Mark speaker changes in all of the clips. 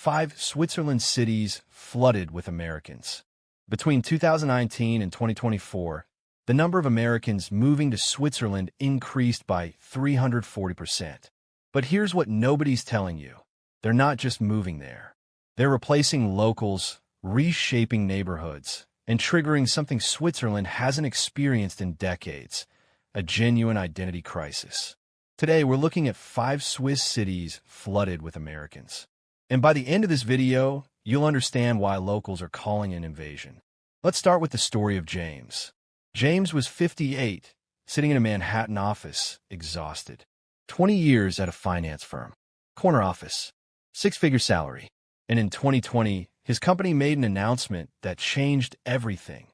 Speaker 1: 5 Switzerland cities flooded with Americans. Between 2019 and 2024, the number of Americans moving to Switzerland increased by 340%. But here's what nobody's telling you. They're not just moving there. They're replacing locals, reshaping neighborhoods, and triggering something Switzerland hasn't experienced in decades, a genuine identity crisis. Today, we're looking at 5 Swiss cities flooded with Americans. And by the end of this video, you'll understand why locals are calling an invasion. Let's start with the story of James. James was 58, sitting in a Manhattan office, exhausted. 20 years at a finance firm. Corner office. 6-figure salary. And in 2020, his company made an announcement that changed everything.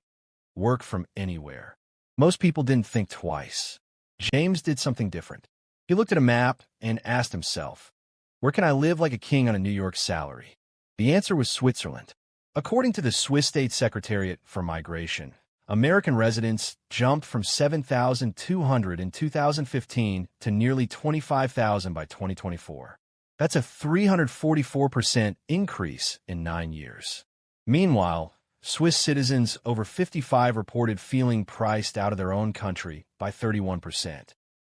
Speaker 1: Work from anywhere. Most people didn't think twice. James did something different. He looked at a map and asked himself, where can I live like a king on a New York salary? The answer was Switzerland. According to the Swiss State Secretariat for Migration, American residents jumped from 7,200 in 2015 to nearly 25,000 by 2024. That's a 344% increase in 9 years. Meanwhile, Swiss citizens over 55 reported feeling priced out of their own country by 31%.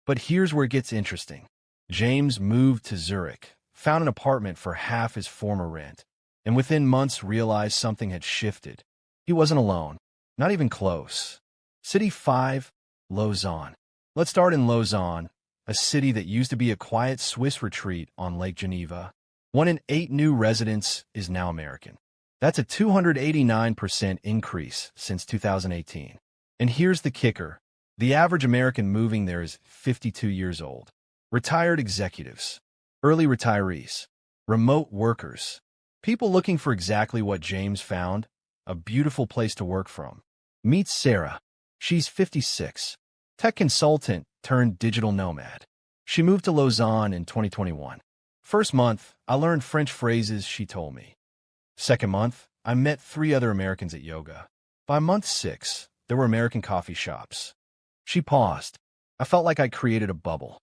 Speaker 1: But here's where it gets interesting. James moved to Zurich, found an apartment for half his former rent, and within months realized something had shifted. He wasn't alone, not even close. City 5, Lausanne. Let's start in Lausanne, a city that used to be a quiet Swiss retreat on Lake Geneva. 1 in 8 new residents is now American. That's a 289% increase since 2018. And here's the kicker. The average American moving there is 52 years old. Retired executives, early retirees, remote workers, people looking for exactly what James found, a beautiful place to work from. Meet Sarah. She's 56, tech consultant turned digital nomad. She moved to Lausanne in 2021. First month, I learned French phrases, she told me. Second month, I met 3 other Americans at yoga. By month 6, there were American coffee shops. She paused. I felt like I created a bubble.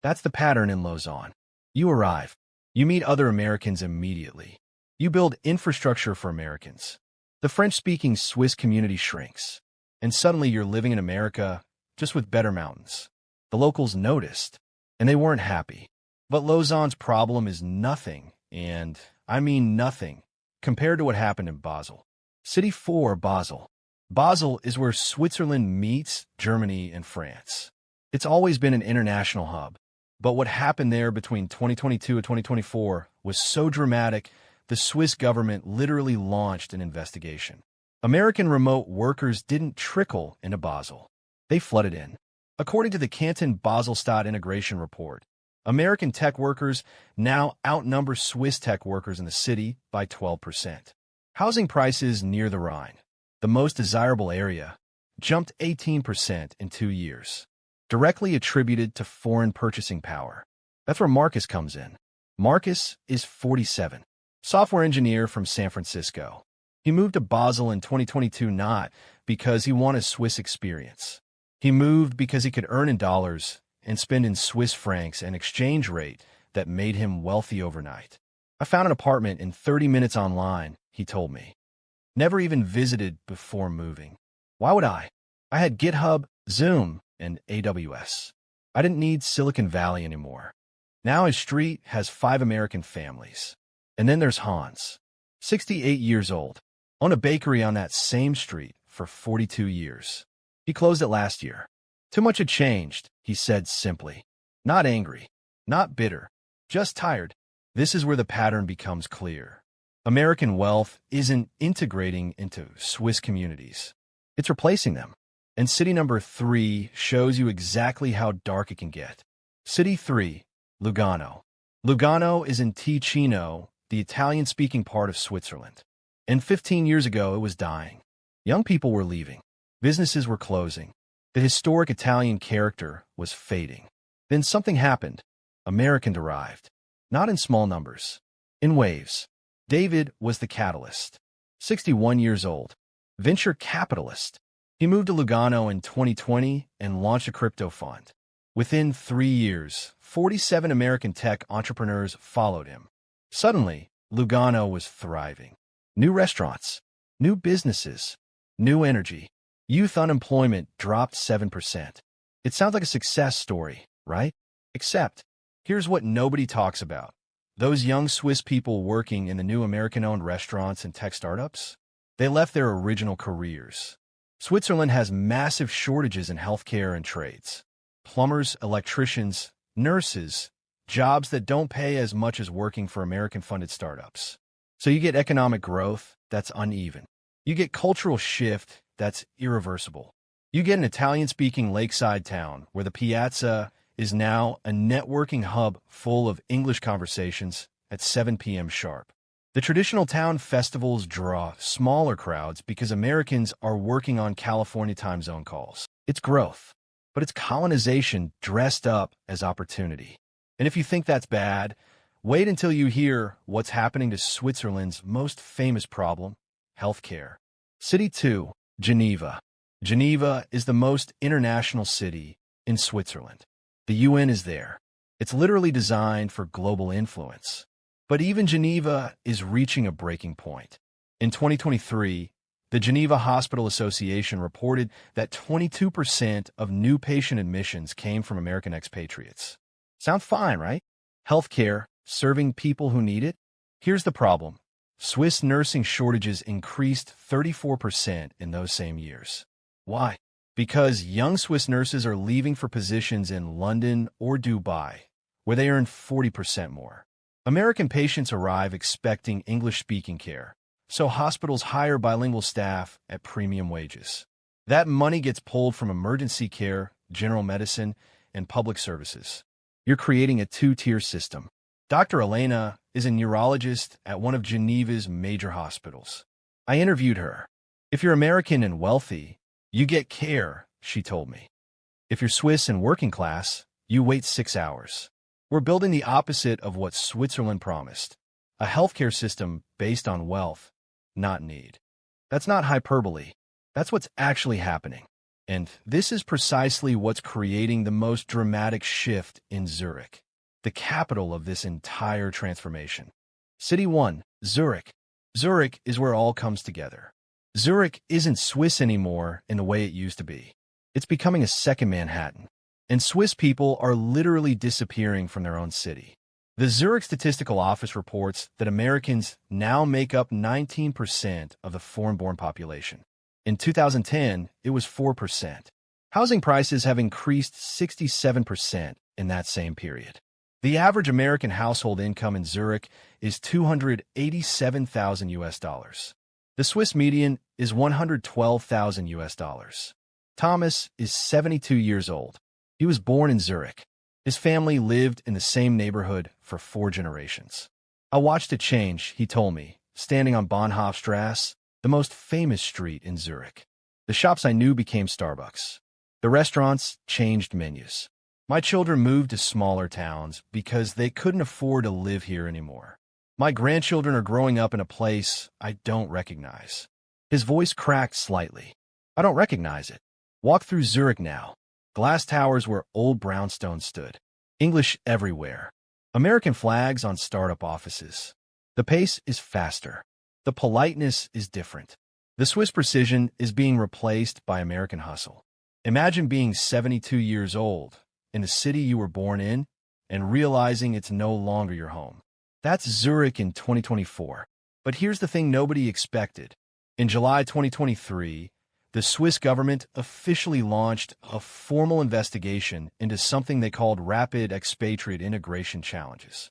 Speaker 1: That's the pattern in Lausanne. You arrive. You meet other Americans immediately. You build infrastructure for Americans. The French-speaking Swiss community shrinks. And suddenly you're living in America, just with better mountains. The locals noticed, and they weren't happy. But Lausanne's problem is nothing, and I mean nothing, compared to what happened in Basel. City 4, Basel. Basel is where Switzerland meets Germany and France. It's always been an international hub. But what happened there between 2022 and 2024 was so dramatic, the Swiss government literally launched an investigation. American remote workers didn't trickle into Basel. They flooded in. According to the Canton Baselstadt Integration Report, American tech workers now outnumber Swiss tech workers in the city by 12%. Housing prices near the Rhine, the most desirable area, jumped 18% in 2 years, directly attributed to foreign purchasing power. That's where Marcus comes in. Marcus is 47, software engineer from San Francisco. He moved to Basel in 2022 not because he wanted a Swiss experience. He moved because he could earn in dollars and spend in Swiss francs, an exchange rate that made him wealthy overnight. I found an apartment in 30 minutes online, he told me. Never even visited before moving. Why would I? I had GitHub, Zoom, and AWS. I didn't need Silicon Valley anymore. Now his street has 5 American families. And then there's Hans, 68 years old, owned a bakery on that same street for 42 years. He closed it last year. Too much had changed, he said simply. Not angry, not bitter, just tired. This is where the pattern becomes clear. American wealth isn't integrating into Swiss communities. It's replacing them. And city number 3 shows you exactly how dark it can get. City 3, Lugano. Lugano is in Ticino, the Italian-speaking part of Switzerland. And 15 years ago, it was dying. Young people were leaving. Businesses were closing. The historic Italian character was fading. Then something happened. Americans arrived. Not in small numbers. In waves. David was the catalyst. 61 years old. Venture capitalist. He moved to Lugano in 2020 and launched a crypto fund. Within 3 years, 47 American tech entrepreneurs followed him. Suddenly, Lugano was thriving. New restaurants, new businesses, new energy. Youth unemployment dropped 7%. It sounds like a success story, right? Except, here's what nobody talks about. Those young Swiss people working in the new American-owned restaurants and tech startups, they left their original careers. Switzerland has massive shortages in healthcare and trades. Plumbers, electricians, nurses, jobs that don't pay as much as working for American-funded startups. So you get economic growth that's uneven. You get cultural shift that's irreversible. You get an Italian-speaking lakeside town where the piazza is now a networking hub full of English conversations at 7 p.m. sharp. The traditional town festivals draw smaller crowds because Americans are working on California time zone calls. It's growth, but it's colonization dressed up as opportunity. And if you think that's bad, wait until you hear what's happening to Switzerland's most famous problem, healthcare. City 2, Geneva. Geneva is the most international city in Switzerland. The UN is there. It's literally designed for global influence. But even Geneva is reaching a breaking point. In 2023, the Geneva Hospital Association reported that 22% of new patient admissions came from American expatriates. Sound fine, right? Healthcare, serving people who need it? Here's the problem. Swiss nursing shortages increased 34% in those same years. Why? Because young Swiss nurses are leaving for positions in London or Dubai, where they earn 40% more. American patients arrive expecting English-speaking care, so hospitals hire bilingual staff at premium wages. That money gets pulled from emergency care, general medicine, and public services. You're creating a two-tier system. Dr. Elena is a neurologist at one of Geneva's major hospitals. I interviewed her. If you're American and wealthy, you get care, she told me. If you're Swiss and working class, you wait 6 hours. We're building the opposite of what Switzerland promised. A healthcare system based on wealth, not need. That's not hyperbole. That's what's actually happening. And this is precisely what's creating the most dramatic shift in Zurich, the capital of this entire transformation. City 1, Zurich. Zurich is where all comes together. Zurich isn't Swiss anymore in the way it used to be. It's becoming a second Manhattan. And Swiss people are literally disappearing from their own city. The Zurich Statistical Office reports that Americans now make up 19% of the foreign-born population. In 2010, it was 4%. Housing prices have increased 67% in that same period. The average American household income in Zurich is $287,000. The Swiss median is $112,000. Thomas is 72 years old. He was born in Zurich. His family lived in the same neighborhood for 4 generations. I watched it change, he told me, standing on Bahnhofstrasse, the most famous street in Zurich. The shops I knew became Starbucks. The restaurants changed menus. My children moved to smaller towns because they couldn't afford to live here anymore. My grandchildren are growing up in a place I don't recognize. His voice cracked slightly. I don't recognize it. Walk through Zurich now. Glass towers where old brownstones stood. English everywhere. American flags on startup offices. The pace is faster. The politeness is different. The Swiss precision is being replaced by American hustle. Imagine being 72 years old in the city you were born in and realizing it's no longer your home. That's Zurich in 2024. But here's the thing nobody expected. In July 2023, the Swiss government officially launched a formal investigation into something they called rapid expatriate integration challenges.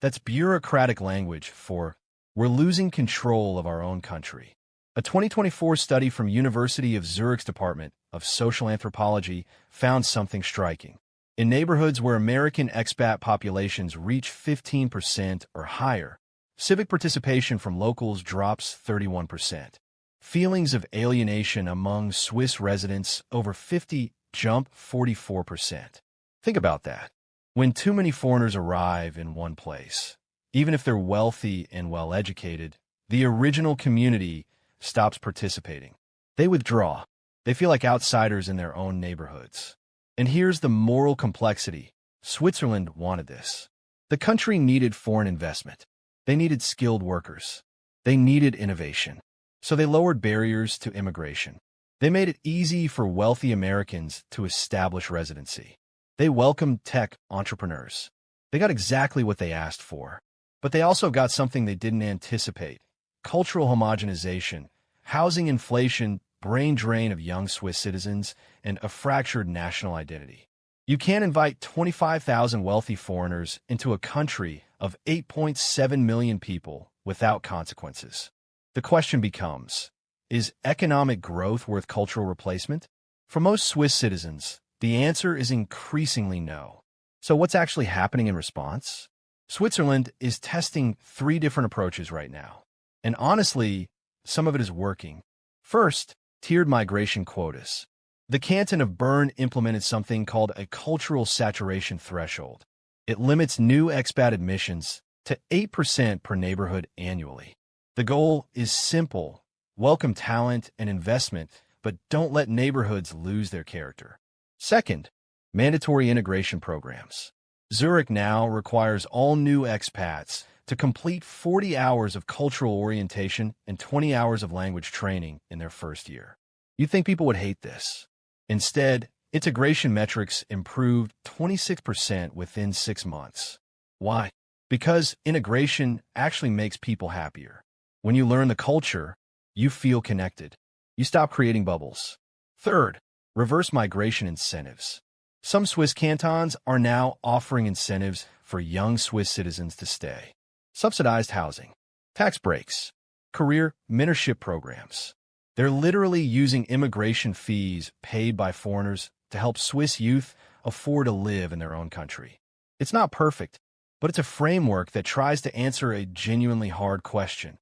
Speaker 1: That's bureaucratic language for we're losing control of our own country. A 2024 study from University of Zurich's Department of Social Anthropology found something striking. In neighborhoods where American expat populations reach 15% or higher, civic participation from locals drops 31%. Feelings of alienation among Swiss residents over 50 jump 44%. Think about that. When too many foreigners arrive in one place, even if they're wealthy and well-educated, the original community stops participating. They withdraw. They feel like outsiders in their own neighborhoods. And here's the moral complexity. Switzerland wanted this. The country needed foreign investment. They needed skilled workers. They needed innovation. So they lowered barriers to immigration. They made it easy for wealthy Americans to establish residency. They welcomed tech entrepreneurs. They got exactly what they asked for. But they also got something they didn't anticipate: cultural homogenization, housing inflation, brain drain of young Swiss citizens, and a fractured national identity. You can't invite 25,000 wealthy foreigners into a country of 8.7 million people without consequences. The question becomes, is economic growth worth cultural replacement? For most Swiss citizens, the answer is increasingly no. So what's actually happening in response? Switzerland is testing 3 different approaches right now. And honestly, some of it is working. First, tiered migration quotas. The canton of Bern implemented something called a cultural saturation threshold. It limits new expat admissions to 8% per neighborhood annually. The goal is simple: welcome talent and investment, but don't let neighborhoods lose their character. Second, mandatory integration programs. Zurich now requires all new expats to complete 40 hours of cultural orientation and 20 hours of language training in their first year. You'd think people would hate this. Instead, integration metrics improved 26% within 6 months. Why? Because integration actually makes people happier. When you learn the culture, you feel connected. You stop creating bubbles. Third, reverse migration incentives. Some Swiss cantons are now offering incentives for young Swiss citizens to stay. Subsidized housing, tax breaks, career mentorship programs. They're literally using immigration fees paid by foreigners to help Swiss youth afford to live in their own country. It's not perfect, but it's a framework that tries to answer a genuinely hard question.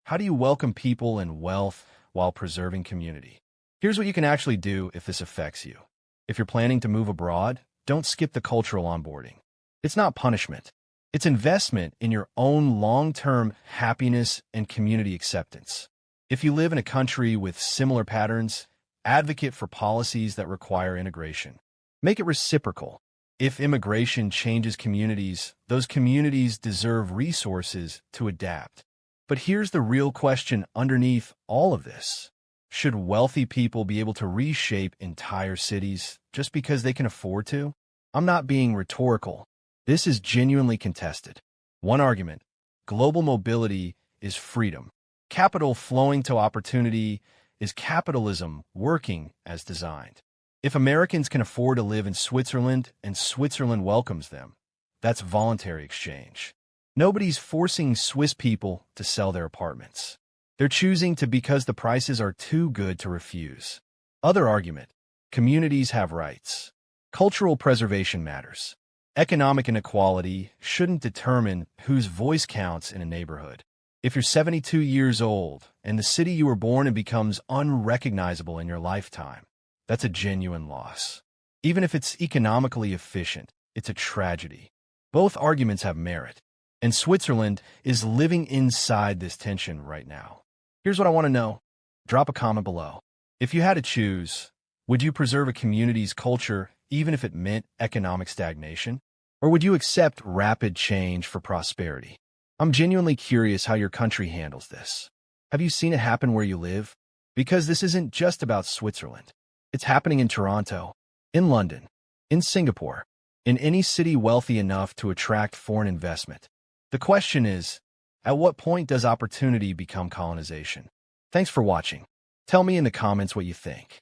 Speaker 1: How do you welcome people and wealth while preserving community? Here's what you can actually do if this affects you. If you're planning to move abroad, don't skip the cultural onboarding. It's not punishment. It's investment in your own long-term happiness and community acceptance. If you live in a country with similar patterns, advocate for policies that require integration. Make it reciprocal. If immigration changes communities, those communities deserve resources to adapt. But here's the real question underneath all of this. Should wealthy people be able to reshape entire cities just because they can afford to? I'm not being rhetorical. This is genuinely contested. One argument: global mobility is freedom. Capital flowing to opportunity is capitalism working as designed. If Americans can afford to live in Switzerland and Switzerland welcomes them, that's voluntary exchange. Nobody's forcing Swiss people to sell their apartments. They're choosing to because the prices are too good to refuse. Other argument: communities have rights. Cultural preservation matters. Economic inequality shouldn't determine whose voice counts in a neighborhood. If you're 72 years old and the city you were born in becomes unrecognizable in your lifetime, that's a genuine loss. Even if it's economically efficient, it's a tragedy. Both arguments have merit, and Switzerland is living inside this tension right now. Here's what I want to know. Drop a comment below. If you had to choose, would you preserve a community's culture even if it meant economic stagnation? Or would you accept rapid change for prosperity? I'm genuinely curious how your country handles this. Have you seen it happen where you live? Because this isn't just about Switzerland. It's happening in Toronto, in London, in Singapore, in any city wealthy enough to attract foreign investment. The question is, at what point does opportunity become colonization? Thanks for watching. Tell me in the comments what you think.